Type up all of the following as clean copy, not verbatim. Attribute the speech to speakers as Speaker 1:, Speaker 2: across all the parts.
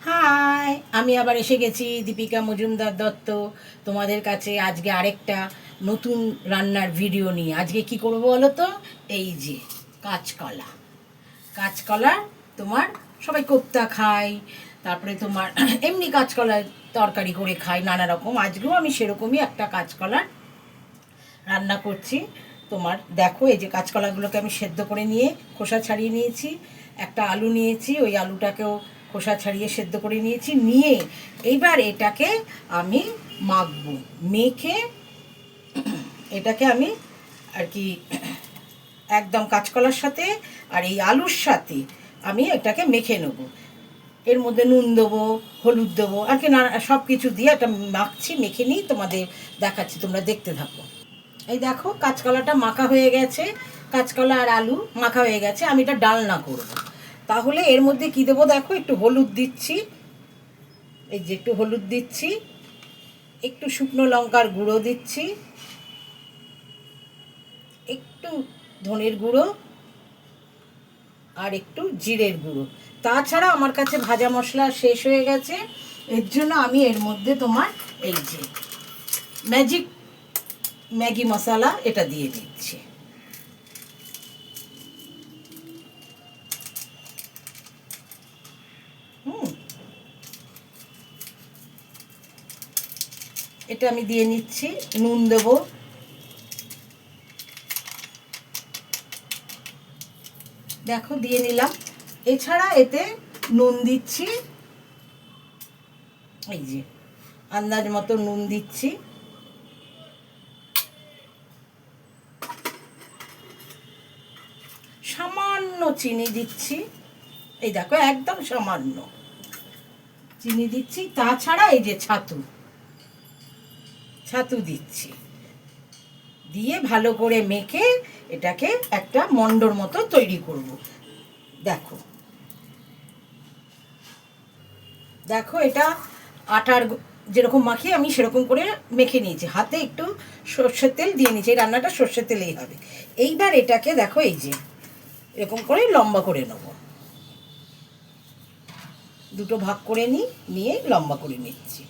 Speaker 1: High, আমি আবার এসে গেছি দীপিকা মজুমদার দত্ত তোমাদের কাছে আজকে আরেকটা নতুন রান্নার ভিডিও নিয়ে। আজকে কি করবো বলো তো? এই যে কাঁচকলা, কাঁচকলা তোমার সবাই কোপ্তা খায়, তারপরে তোমার এমনি কাঁচকলার তরকারি করে খায় নানা রকম। আজকেও আমি সেরকমই একটা কাঁচকলার রান্না করছি। তোমার দেখো, এই যে কাঁচকলাগুলোকে আমি সেদ্ধ করে নিয়ে খোসা ছাড়িয়ে নিয়েছি, একটা আলু নিয়েছি, ওই আলুটাকেও খোসা ছাড়িয়ে সেদ্ধ করে নিয়েছি, নিয়ে এইবার এটাকে আমি মাখবো। মেখে এটাকে আমি আর কি একদম কাঁচকলার সাথে আর এই আলুর সাথে আমি এটাকে মেখে নেবো। এর মধ্যে নুন দেবো, হলুদ দেবো আর কি, না সব কিছু দিয়ে একটা মাখছি, মেখে নিই, তোমাদের দেখাচ্ছি, তোমরা দেখতে থাকো। এই দেখো কাঁচকলাটা মাখা হয়ে গেছে, কাঁচকলা আর আলু মাখা হয়ে গেছে। আমি এটা ডালনা করব, তাহলে এর মধ্যে কি দেবো দেখো, একটু হলুদ দিচ্ছি, এই যে একটু হলুদ দিচ্ছি, একটু শুকনো লঙ্কার গুঁড়ো দিচ্ছি, একটু ধনের গুঁড়ো আর একটু জিরের গুঁড়ো। তাছাড়া আমার কাছে ভাজা মশলা শেষ হয়ে গেছে, এর জন্য আমি এর মধ্যে তোমার এই যে ম্যাগি মশলা এটা দিয়ে দিচ্ছি। এটা আমি দিয়ে নিচ্ছি, নুন দেবো, দেখো দিয়ে নিলাম। এছাড়া এতে নুন দিচ্ছি, এই যে আন্দাজ মতো নুন দিচ্ছি, সামান্য চিনি দিচ্ছি, এই দেখো একদম সামান্য চিনি দিচ্ছি। তাছাড়া এই যে ছাতু ছাতু দিচ্ছি, দিয়ে ভালো করে মেখে এটাকে একটা মণ্ডর মতো তৈরি করব। দেখো দেখো এটা আটার যেরকম মাখি আমি সেরকম করে মেখে নিয়েছি, হাতে একটু সর্ষের তেল দিয়ে নিয়েছি, এই রান্নাটা সর্ষের তেলেই হবে। এইবার এটাকে দেখো এই যে এরকম করে লম্বা করে নেব, দুটো ভাগ করে নিয়ে লম্বা করে নিচ্ছি।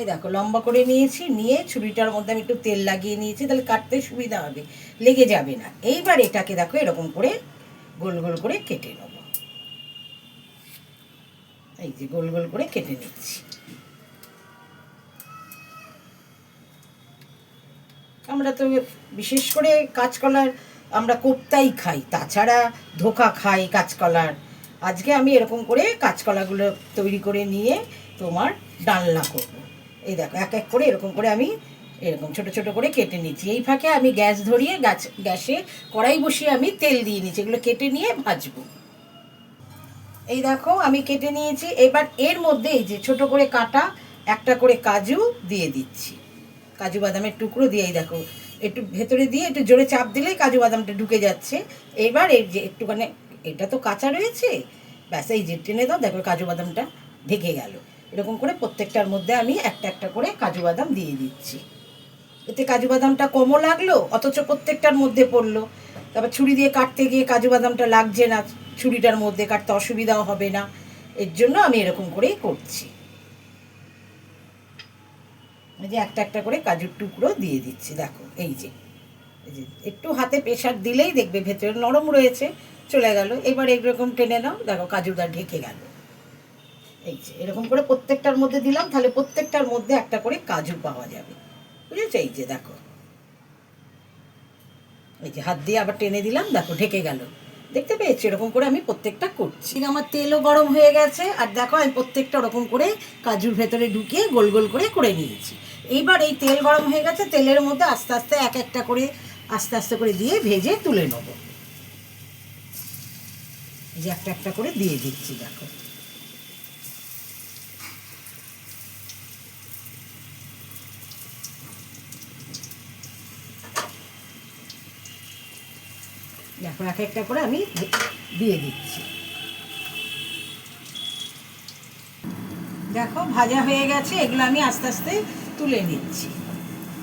Speaker 1: এই দেখো লম্বা করে নিয়েছি, নিয়ে ছুরিটার মধ্যে আমি একটু তেল লাগিয়ে নিয়েছি, তাহলে কাটতে সুবিধা হবে, লেগে যাবে না। এইবার এটাকে দেখো এরকম করে গোল গোল করে কেটে নেব, এই যে গোল গোল করে কেটে নিচ্ছি। আমরা তো বিশেষ করে কাঁচকলার আমরা কোপ্তাই খাই, তাছাড়া ধোকা খাই কাঁচকলার। আজকে আমি এরকম করে কাঁচকলাগুলো তৈরি করে নিয়ে তোমার ডালনা করব। এই দেখো এক এক করে এরকম করে আমি এরকম ছোট ছোট করে কেটে নিচ্ছি। এই ফাঁকে আমি গ্যাস ধরিয়ে গ্যাসে কড়াই বসিয়ে আমি তেল দিয়ে নিচ্ছি, এগুলো কেটে নিয়ে ভাজবো। এই দেখো আমি কেটে নিয়েছি, এবার এর মধ্যে এই যে ছোট করে কাটা একটা করে কাজু দিয়ে দিচ্ছি, কাজু বাদামের টুকরো দিয়ে, এই দেখো একটু ভেতরে দিয়ে একটু জোরে চাপ দিলেই কাজু বাদামটা ঢুকে যাচ্ছে। এবার এই যে একটুখানি, এটা তো কাঁচা রয়েছে, ব্যাস এই যে টেনে দাও, দেখো কাজু বাদামটা ঢেকে গেল। এরকম করে প্রত্যেকটার মধ্যে আমি একটা একটা করে কাজু বাদাম দিয়ে দিচ্ছি। এতে কাজু বাদামটা কমও লাগলো, অথচ প্রত্যেকটার মধ্যে পড়লো। তারপর ছুরি দিয়ে কাটতে গিয়ে কাজু বাদামটা লাগছে না, ছুরিটার মধ্যে কাটতে অসুবিধাও হবে না, এর জন্য আমি এরকম করেই করছি। এই যে একটা একটা করে কাজুর টুকরো দিয়ে দিচ্ছি, দেখো এই যে একটু হাতে প্রেশার দিলেই দেখবে ভেতরে নরম রয়েছে, চলে গেল। এবার এরকম টেনে নাও, দেখো কাজুটা ঢেকে গেল। এই যে এরকম করে প্রত্যেকটার মধ্যে দিলাম, তাহলে প্রত্যেকটার মধ্যে একটা করে কাজু পাওয়া যাবে, বুঝেছো? এই যে দেখো, এই যে হাত দিয়ে আবার টেনে দিলাম, দেখো ঢেকে গেল, দেখতে পেয়েছি? এরকম করে আমি প্রত্যেকটা করছি। আমার তেলও গরম হয়ে গেছে, আর দেখো আমি প্রত্যেকটা ওরকম করে কাজুর ভেতরে ঢুকিয়ে গোল গোল করে করে নিয়েছি। এইবার এই তেল গরম হয়ে গেছে, তেলের মধ্যে আস্তে আস্তে এক একটা করে আস্তে আস্তে করে দিয়ে ভেজে তুলে নেবো। এই যে একটা একটা করে দিয়ে দিচ্ছি, দেখো দেখো এক একটা করে আমি দিয়ে দিচ্ছি। দেখো ভাজা হয়ে গেছে, এগুলো আমি আস্তে আস্তে তুলে নিচ্ছি।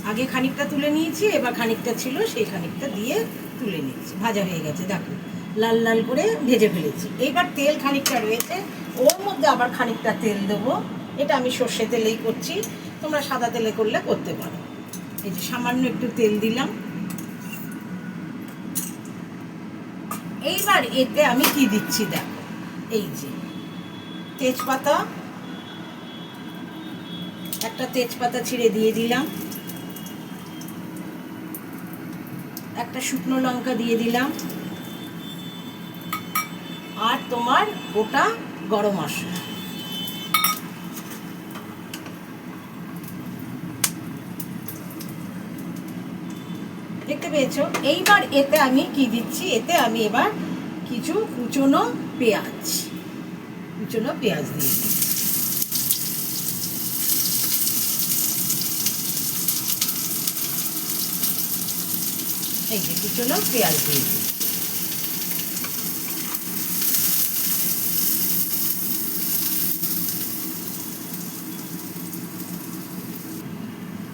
Speaker 1: আগে খানিকটা তুলে নিয়েছি, এবার খানিকটা ছিল সেই খানিকটা দিয়ে তুলে নিচ্ছি। ভাজা হয়ে গেছে, দেখো লাল লাল করে ভেজে ফেলেছি। এইবার তেল খানিকটা রয়েছে, ওর মধ্যে আবার খানিকটা তেল দেবো। এটা আমি সর্ষে তেলেই করছি, তোমরা সাদা তেলে করলে করতে পারো। এই যে সামান্য একটু তেল দিলাম। এইবার এতে আমি কি দিচ্ছি দেখো, এই যে তেজপাতা, একটা তেজপাতা ছিঁড়ে দিয়ে দিলাম, একটা শুকনো লঙ্কা দিয়ে দিলাম, আর তোমার গোটা গরম মশলা। দেখতে পেয়েছো? এইবার এতে আমি কি দিচ্ছি, এতে আমি এবার কিছু কুচনো পেঁয়াজ দিয়ে দিচ্ছি। এই যে কুচনো পেঁয়াজ দিয়ে দিচ্ছি।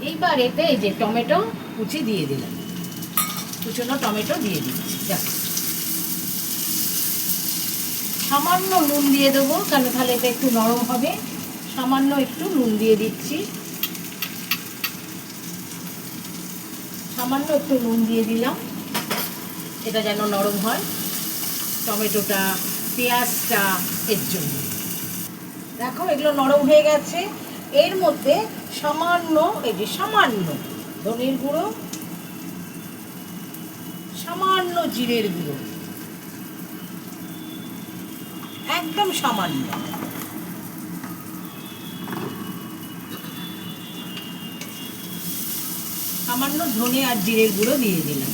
Speaker 1: এইবার এতে এই যে টমেটো কুচি দিয়ে দিলাম, কুচনো টমেটো দিয়ে দিচ্ছি। দেখো সামান্য নুন দিয়ে দেবো, কেন তাহলে এটা একটু নরম হবে। সামান্য একটু নুন দিয়ে দিচ্ছি, সামান্য একটু নুন দিয়ে দিলাম, এটা যেন নরম হয় টমেটোটা, পেঁয়াজটা, এর জন্য। দেখো এগুলো নরম হয়ে গেছে। এর মধ্যে সামান্য, এই যে সামান্য ধনের গুঁড়ো, সামান্য জিরের গুঁড়ো, একদম সামান্য, সামান্য ধনে আর জিরের গুঁড়ো দিয়ে দিলাম।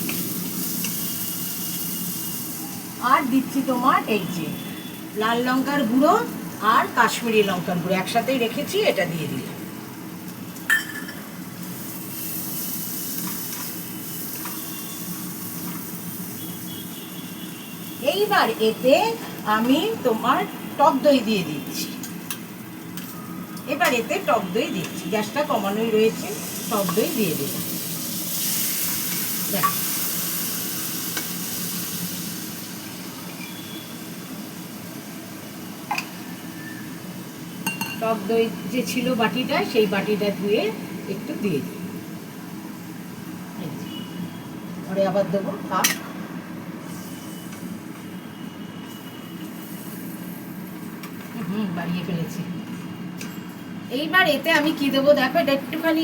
Speaker 1: আর দিচ্ছি তোমার এই যে লাল লঙ্কার গুঁড়ো আর কাশ্মীরি লঙ্কার গুঁড়ো একসাথেই রেখেছি, এটা দিয়ে দিলাম। এইবার এতে আমি তোমার টক দই দিয়ে দিচ্ছি। এবার এতে টক দই দিচ্ছি, গ্যাসটা কমানোই রয়েছে, টক দই দিয়ে দিলাম। টক দই যে ছিল বাটিটা, সেই বাটিটা ধুয়ে একটু দিয়ে দিই। পরে আবার দেবো কাপ। বাড়িয়ে ফেলেছি। এইবার এতে আমি কি দেবো দেখো, এটা একটুখানি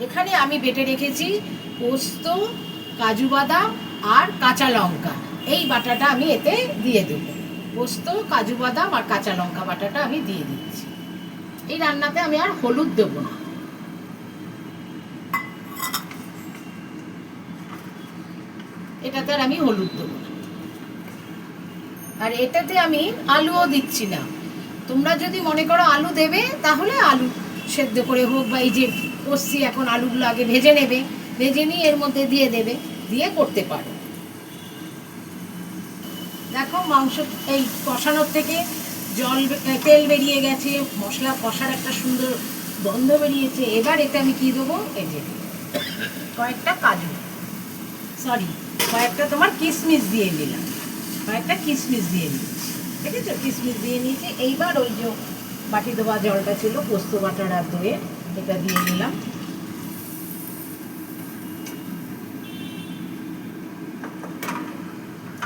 Speaker 1: এখানে আমি বেটে রেখেছি পোস্ত, কাজু বাদাম আর কাঁচা লঙ্কা। এই বাটাটা আমি এতে দিয়ে দেবো। পোস্ত, কাজু বাদাম আর কাঁচা লঙ্কা বাটাটা আমি দিয়ে দিচ্ছি। এই রান্নাতে আমি আর হলুদ দেবো না। এটাতে আর আমি হলুদ দেবো না। আর এটাতে আমি আলুও দিচ্ছি না। তোমরা যদি মনে করো আলু দেবে, তাহলে আলু সেদ্ধ করে হোক, বা এই যে কষছি এখন আলুগুলো আগে ভেজে নেবে, ভেজে নিয়ে এর মধ্যে দিয়ে দেবে, দিয়ে করতে পারো। দেখো মাংস এই কষানোর থেকে তেল বেরিয়ে গেছে, মশলা কষার একটা সুন্দর গন্ধ বেরিয়েছে। এবার এতে আমি কি দেবো, এই যে কয়েকটা কাজু, কয়েকটা তোমার কিশমিশ দিয়ে নিলাম, কয়েকটা কিশমিশ দিয়ে নিচ্ছি। ঠিক আছে, কিশমিশ দিয়ে নিয়েছি। এইবার ওই যে বাটি দেওয়া জলটা ছিল পোস্ত বাটার আর দইয়ে, এটা দিয়ে নিলাম।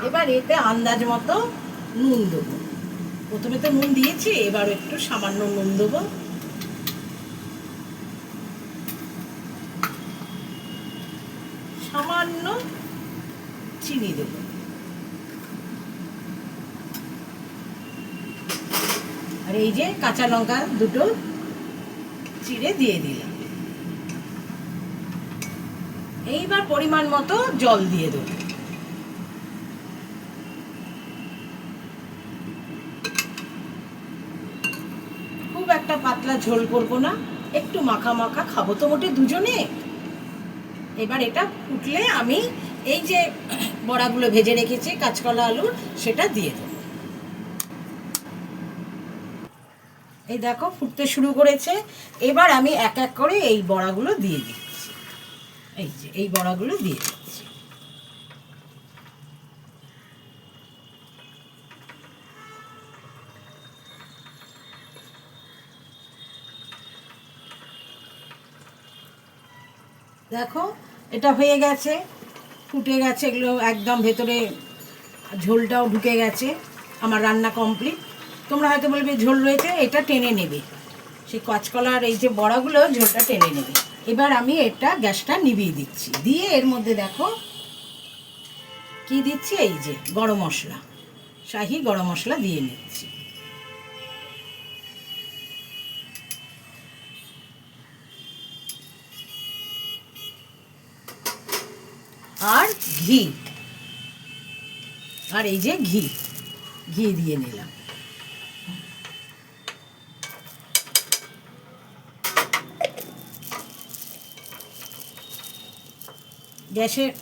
Speaker 1: এবার এতে আন্দাজ মতো নুন দেবো। প্রথমে তো নুন দিয়েছি, এবার একটু সামান্য নুন দেবো। সামান্য চিনি দেবো। আর এই যে কাঁচা লঙ্কা দুটো চিড়ে দিয়ে দিলাম। এইবার পরিমাণ মতো জল দিয়ে দেবো। খুব একটা পাতলা ঝোল করবো না, একটু মাখা মাখা, খাবো তো মোটে দুজনে। এবার এটা ফুটলে আমি এই যে বড়াগুলো ভেজে রেখেছি কাঁচকলা আলুর, সেটা দিয়ে দেবো। এই দেখো ফুটতে শুরু করেছে। এবার আমি এক এক করে এই বড়াগুলো দিয়ে দিচ্ছি। এই যে এই বড়াগুলো দিয়ে দিচ্ছি। দেখো এটা হয়ে গেছে, ফুটে গেছে, এগুলো একদম ভেতরে ঝোলটাও ঢুকে গেছে। আমার রান্না কমপ্লিট। তোমরা হয়তো বলবে ঝোল রয়েছে, এটা টেনে নেবে, সেই কাঁচকলার এই যে বড়াগুলো ঝোলটা টেনে নেবে। এবার আমি এটা গ্যাসটা নিভিয়ে দিচ্ছি, দিয়ে এর মধ্যে দেখো কি দিচ্ছি, এই যে গরম মশলা, শাহি গরম মশলা দিয়ে নিচ্ছি। আর ঘি, আর এই যে ঘি, ঘি দিয়ে নিলাম।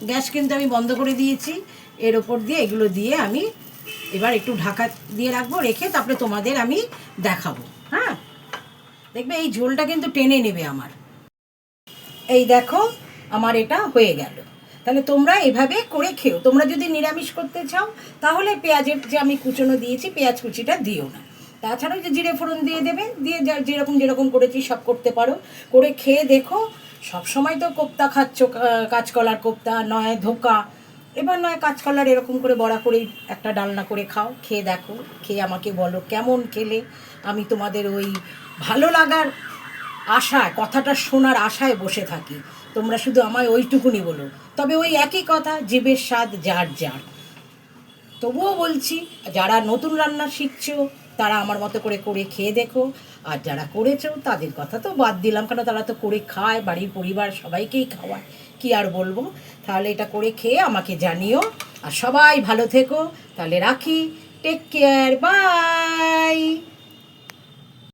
Speaker 1: গ্যাস কিন্তু আমি বন্ধ করে দিয়েছি। এর ওপর দিয়ে এগুলো দিয়ে আমি এবার একটু ঢাকা দিয়ে রাখবো, রেখে তারপরে তোমাদের আমি দেখাবো। হ্যাঁ, দেখবে এই ঝোলটা কিন্তু টেনে নেবে আমার। এই দেখো আমার এটা হয়ে গেল। তাহলে তোমরা এভাবে করে খেও। তোমরা যদি নিরামিষ করতে চাও তাহলে পেঁয়াজের যে আমি কুচনো দিয়েছি, পেঁয়াজ কুচিটা দিও না। তাছাড়াও যে জিরে ফোড়ন দিয়ে দেবে, দিয়ে যেরকম যেরকম করেছি সব করতে পারো, করে খেয়ে দেখো। সব সময় তো কোপ্তা খাচ্ছ, কাঁচকলার কোপ্তা নয় ধোকা, এবার নয় কাঁচকলার এরকম করে বড়া করেই একটা ডালনা করে খাও, খেয়ে দেখো, খেয়ে আমাকে বলো কেমন খেলে। আমি তোমাদের ওই ভালো লাগার আশায়, কথাটা শোনার আশায় বসে থাকি। তোমরা শুধু আমায় ওইটুকুনি বলো। তবে ওই একই কথা, জীবের স্বাদ যার যার। তবুও বলছি, যারা নতুন রান্না শিখছো তারা আমার মতো করে করে খেয়ে দেখো। আর যারা করেছো তাদের কথা তো বাদ দিলাম, কারণ তারা তো করে খায়, বাড়ির পরিবার সবাইকেই খাওয়ায়, কি আর বলবো। তাহলে এটা করে খেয়ে আমাকে জানিও। আর সবাই ভালো থেকো। তাহলে রাখি, টেক কেয়ার, বাই।